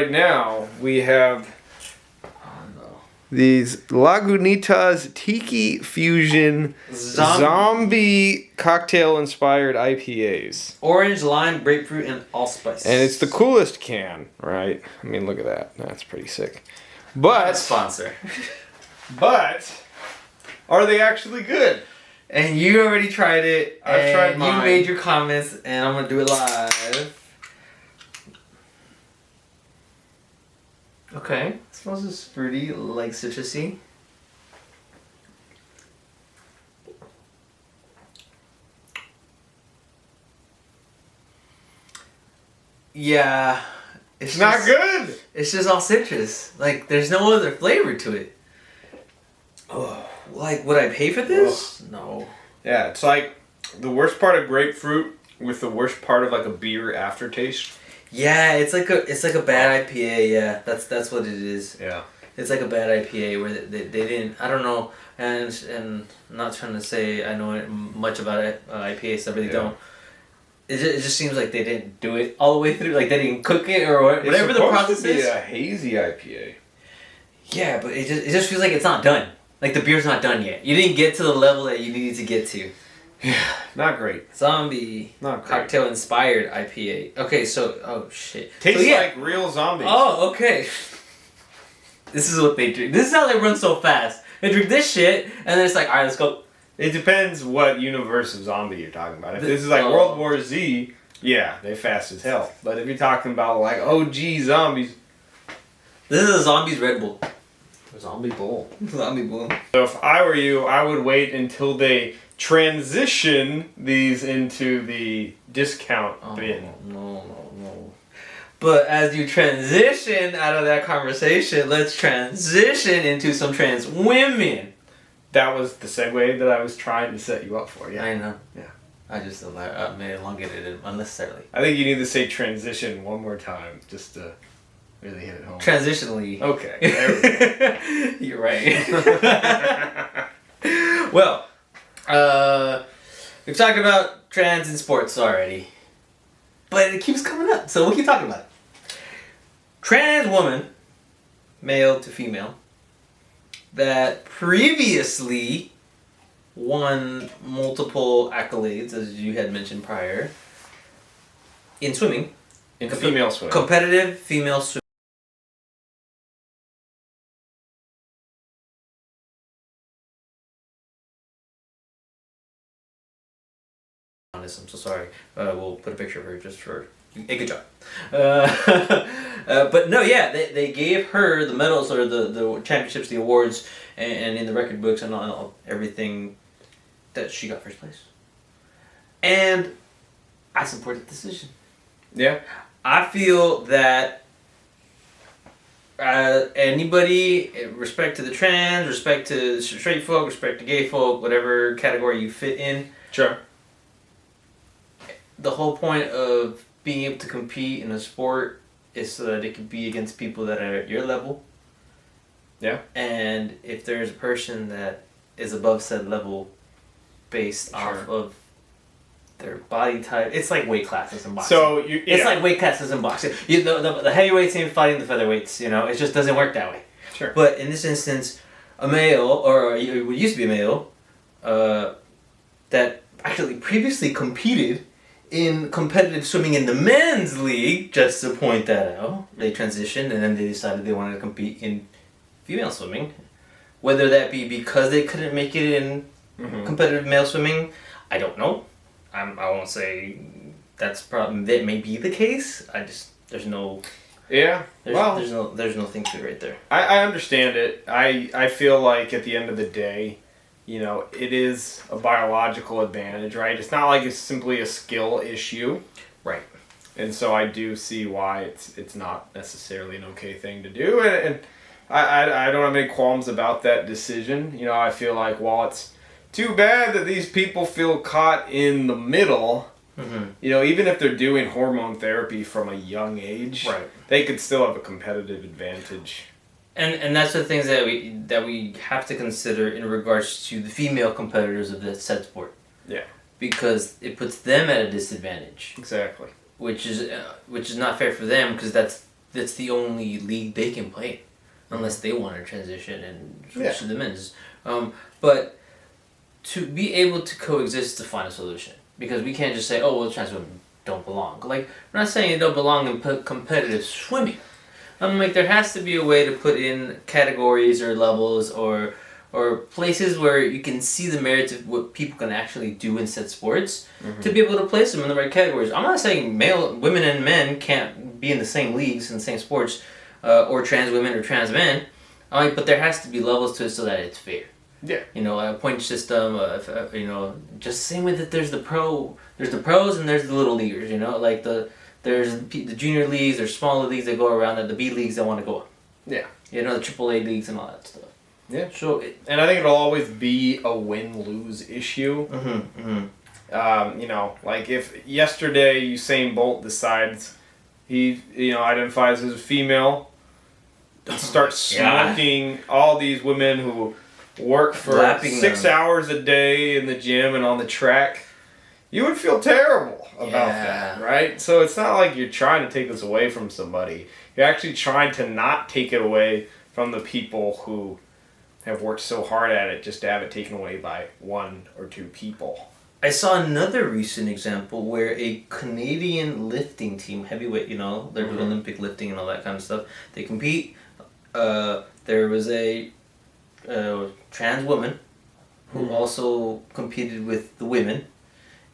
Right now, we have these Lagunitas Tiki Fusion zombie cocktail-inspired IPAs. Orange, lime, grapefruit, and allspice. And it's the coolest can, right? I mean, look at that. That's pretty sick. But sponsor. But are they actually good? And you already tried it. I've tried mine. You made your comments, and I'm gonna do it live. Okay, it smells just fruity, like citrusy. Yeah, it's not just, good. It's just all citrus. Like, there's no other flavor to it. Oh, like, would I pay for this? Ugh. No. Yeah, it's like the worst part of grapefruit with the worst part of like a beer aftertaste. Yeah, it's like a bad IPA. Yeah, that's what it is. Yeah, it's like a bad IPA where they didn't. I don't know, and I'm not trying to say I know much about IPAs. I really don't. It just seems like they didn't do it all the way through. Like they didn't cook it or whatever the process is. It's supposed to be a hazy IPA. Yeah, but it just feels like it's not done. Like the beer's not done yet. You didn't get to the level that you needed to get to. Yeah, not great. Zombie cocktail inspired IPA. Okay, so oh shit. Tastes like real zombies. Oh, okay. This is what they drink. This is how they run so fast. They drink this shit and then it's like, alright, let's go. It depends what universe of zombie you're talking about. If this is like World War Z, yeah, they're fast as hell. But if you're talking about like OG zombies, this is a zombies Red Bull. Zombie Bull. Zombie Bull. So if I were you, I would wait until they transition these into the discount bin. No. But as you transition out of that conversation, let's transition into some trans women. That was the segue that I was trying to set you up for. Yeah, I know. Yeah, I just may elongate it unnecessarily. I think you need to say transition one more time just to really hit it home. Transitionally. Okay. There we go. You're right. Well, we've talked about trans in sports already, but it keeps coming up, so we'll keep talking about it. Trans woman, male to female, that previously won multiple accolades, as you had mentioned prior, in swimming. In female swimming. Competitive female swimming. I'm so sorry. We'll put a picture of her just for a good job. But no, yeah, they gave her the medals or the championships, the awards, and in the record books and all, everything that she got first place. And I support the decision. Yeah. I feel that anybody, respect to the trans, respect to straight folk, respect to gay folk, whatever category you fit in. Sure. The whole point of being able to compete in a sport is so that it can be against people that are at your level. Yeah. And if there's a person that is above said level based off of their body type, it's like weight classes in boxing. So it's like weight classes in boxing. The heavyweight team fighting the featherweights, it just doesn't work that way. Sure. But in this instance, a male, or it used to be a male, that actually previously competed in competitive swimming in the men's league, just to point that out. They transitioned and then they decided they wanted to compete in female swimming. Whether that be because they couldn't make it in competitive male swimming, I don't know. I won't say that's probably, that may be the case. There's no... Yeah, there's no thing to it right there. I understand it. I feel like at the end of the day, it is a biological advantage, right? It's not like it's simply a skill issue. Right. And so I do see why it's not necessarily an okay thing to do. And I don't have any qualms about that decision. I feel like while it's too bad that these people feel caught in the middle, even if they're doing hormone therapy from a young age, right, they could still have a competitive advantage. And that's the things that we have to consider in regards to the female competitors of the said sport. Yeah. Because it puts them at a disadvantage. Exactly. Which is not fair for them, because that's that's the only league they can play, unless they want to transition and switch to the men's. But to be able to coexist to find a solution, because we can't just say, oh, well, trans women don't belong. Like, we're not saying they don't belong in competitive swimming. Like, there has to be a way to put in categories or levels or places where you can see the merits of what people can actually do in said sports to be able to place them in the right categories. I'm not saying women and men can't be in the same leagues in the same sports, or trans women or trans men, but there has to be levels to it so that it's fair. Yeah. A point system. Just the same way that there's the pros and there's the little leaguers. Like there's the junior leagues, there's smaller leagues that go around, and the B leagues that want to go up. Yeah. The AAA leagues and all that stuff. Yeah. So, and I think it'll always be a win-lose issue. Like if yesterday Usain Bolt decides he, identifies as a female, starts smoking all these women who work for 6 hours a day in the gym and on the track, you would feel terrible about that, right? So it's not like you're trying to take this away from somebody. You're actually trying to not take it away from the people who have worked so hard at it just to have it taken away by one or two people. I saw another recent example where a Canadian lifting team, heavyweight, they're doing Olympic lifting and all that kind of stuff. They compete. There was a trans woman who also competed with the women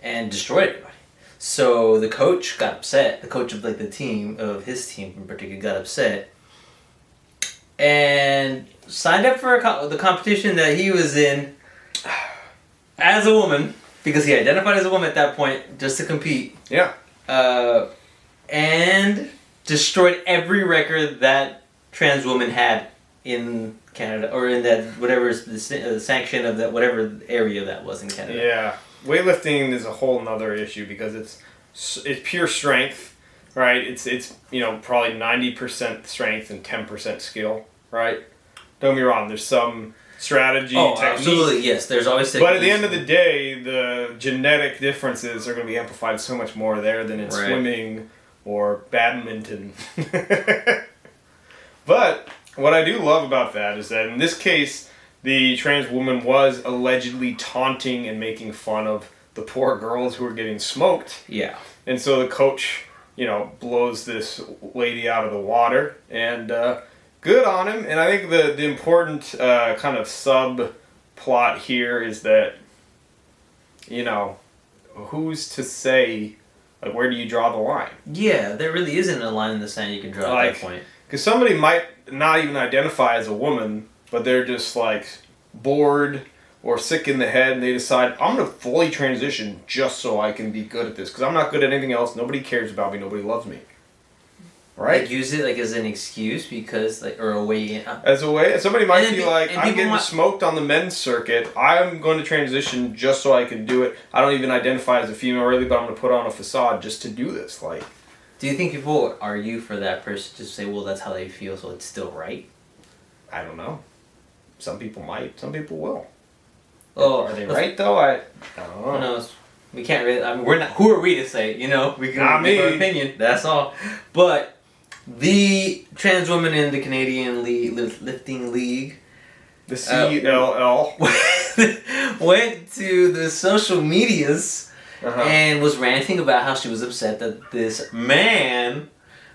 and destroyed everybody. So the coach got upset. The coach of the team, of his team in particular, got upset and signed up for the competition that he was in as a woman, because he identified as a woman at that point just to compete. Yeah. And destroyed every record that trans woman had in Canada, or in that whatever the sanction of that whatever area that was in Canada. Yeah, weightlifting is a whole nother issue because it's pure strength, right? It's probably 90% strength and 10% skill, right? Don't get me wrong. There's some strategy, technique. Absolutely, yes. There's always technique. But at the end of the day, the genetic differences are going to be amplified so much more there than in swimming or badminton. But what I do love about that is that in this case, the trans woman was allegedly taunting and making fun of the poor girls who were getting smoked. Yeah. And so the coach, blows this lady out of the water, and good on him. And I think the important kind of subplot here is that, who's to say, where do you draw the line? Yeah, there really isn't a line in the sand you can draw at that point. Because somebody might not even identify as a woman, but they're just bored or sick in the head, and they decide, I'm going to fully transition just so I can be good at this. Because I'm not good at anything else. Nobody cares about me. Nobody loves me. Right? Use it as an excuse because, or a way in. As a way? Somebody might be I'm getting smoked on the men's circuit. I'm going to transition just so I can do it. I don't even identify as a female really, but I'm going to put on a facade just to do this. Do you think people would argue for that person to say, well, that's how they feel, so it's still right? I don't know. Some people might. Some people will. Oh, are they right though? I don't know. Who knows? We can't really. We're not. Who are we to say? We can give our opinion. That's all. But the trans woman in the Canadian lifting league, the CLL, went to the social medias. And was ranting about how she was upset that this man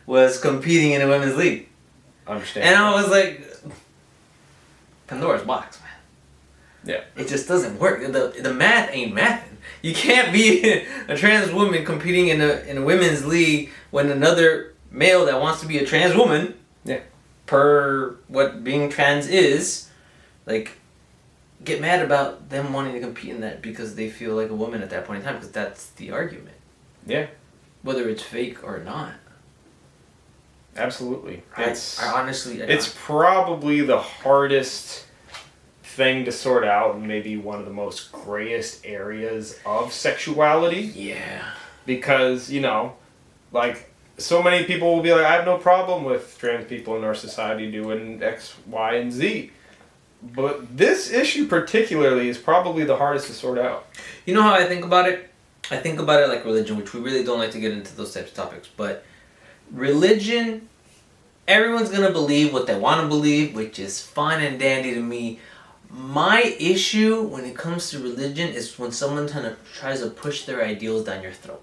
was competing in a women's league. Understand. And I was like, Pandora's box, man. Yeah. It just doesn't work. The math ain't mathing. You can't be a trans woman competing in a women's league when another male that wants to be a trans woman, per what being trans is, get mad about them wanting to compete in that because they feel like a woman at that point in time, because that's the argument. Yeah. Whether it's fake or not. Absolutely. I honestly... It's probably the hardest thing to sort out, and maybe one of the most grayest areas of sexuality. Yeah. Because, so many people will be like, I have no problem with trans people in our society doing X, Y, and Z. But this issue particularly is probably the hardest to sort out. You know how I think about it? I think about it like religion, which we really don't like to get into those types of topics. But religion everyone's going to believe what they want to believe, which is fine and dandy to me. My issue when it comes to religion is when someone tries to push their ideals down your throat.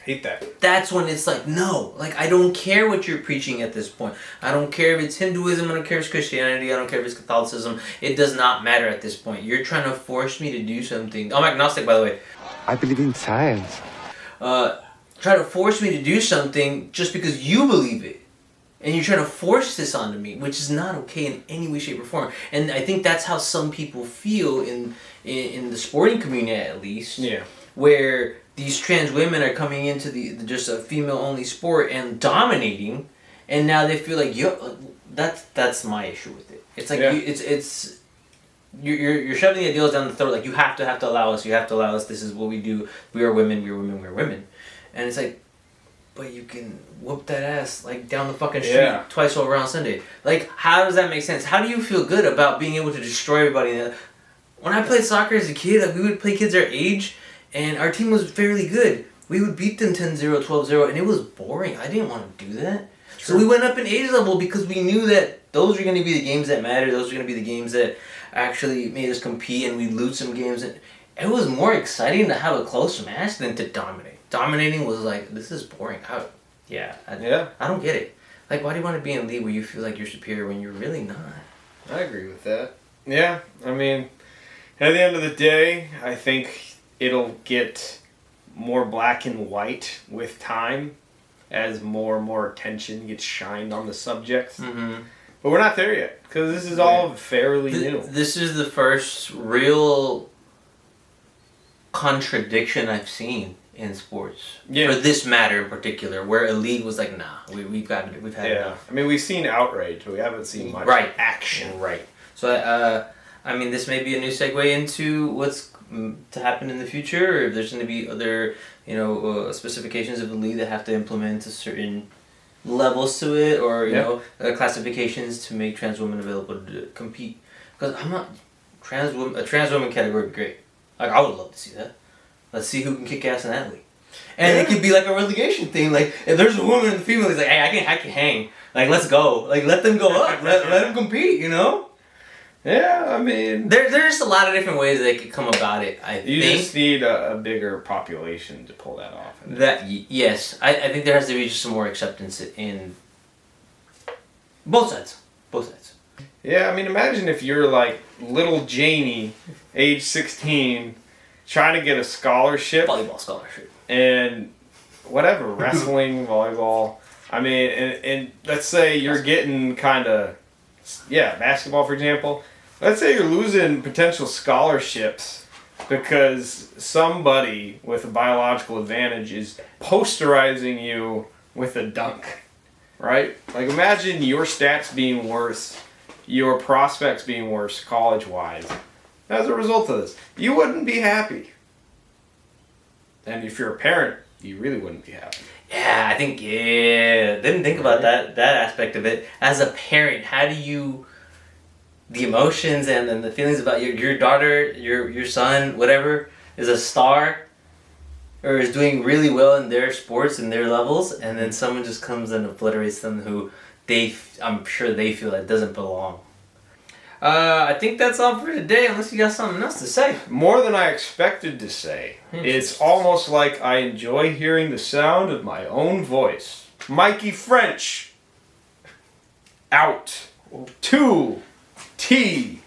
Hate that. That's when it's like, no. Like, I don't care what you're preaching at this point. I don't care if it's Hinduism. I don't care if it's Christianity. I don't care if it's Catholicism. It does not matter at this point. You're trying to force me to do something. I'm agnostic, by the way. I believe in science. Try to force me to do something just because you believe it. And you're trying to force this onto me, which is not okay in any way, shape, or form. And I think that's how some people feel in the sporting community, at least. Yeah. Where these trans women are coming into the just a female-only sport and dominating, and now they feel like, that's my issue with it. It's like, you're shoving the ideals down the throat, like, you have to allow us, this is what we do, we are women. And it's like, but you can whoop that ass, like, down the fucking street twice over on Sunday. Like, how does that make sense? How do you feel good about being able to destroy everybody? When I played soccer as a kid, like, we would play kids our age, and our team was fairly good. We would beat them 10-0, 12-0, and it was boring. I didn't want to do that. True. So we went up in age level because we knew that those were going to be the games that mattered. Those were going to be the games that actually made us compete, and we'd lose some games. And it was more exciting to have a close match than to dominate. Dominating was like, this is boring. I don't get it. Like, why do you want to be in a league where you feel like you're superior when you're really not? I agree with that. Yeah, I mean, at the end of the day, I think it'll get more black and white with time as more and more attention gets shined on the subject. Mm-hmm. But we're not there yet, because this is all fairly new. This is the first real contradiction I've seen in sports for this matter in particular, where a league was like, nah, we've had enough. I mean, we've seen outrage, but we haven't seen much action. Right. So I mean, this may be a new segue into what's to happen in the future, or if there's going to be other specifications of the league that have to implement a certain levels to it, or you know classifications to make trans women available to compete. Because I'm not a trans woman category would be great. Like, I would love to see that. Let's see who can kick ass in that league. And it could be like a relegation thing. Like, if there's a woman in the female, it's like, hey, I can hang. Like, let's go. Like, let them go up. let them compete. You know. Yeah, I mean, there's just a lot of different ways they could come about it. You just need a bigger population to pull that off. Yes, I think there has to be just some more acceptance in both sides. Yeah, I mean, imagine if you're like little Janie, age 16, trying to get a scholarship. Volleyball scholarship. And whatever, wrestling, volleyball. I mean, and let's say you're getting kind of, basketball, for example. Let's say you're losing potential scholarships because somebody with a biological advantage is posterizing you with a dunk, right? Like, imagine your stats being worse, your prospects being worse college-wise as a result of this. You wouldn't be happy. And if you're a parent, you really wouldn't be happy. Yeah, I think, didn't think about that aspect of it. As a parent, how do you, the emotions and the feelings about your daughter, your son, whatever, is a star or is doing really well in their sports and their levels, and then someone just comes and obliterates them who I'm sure they feel that doesn't belong. I think that's all for today, unless you got something else to say. More than I expected to say. It's almost like I enjoy hearing the sound of my own voice. Mikey French. Out. 2 TL.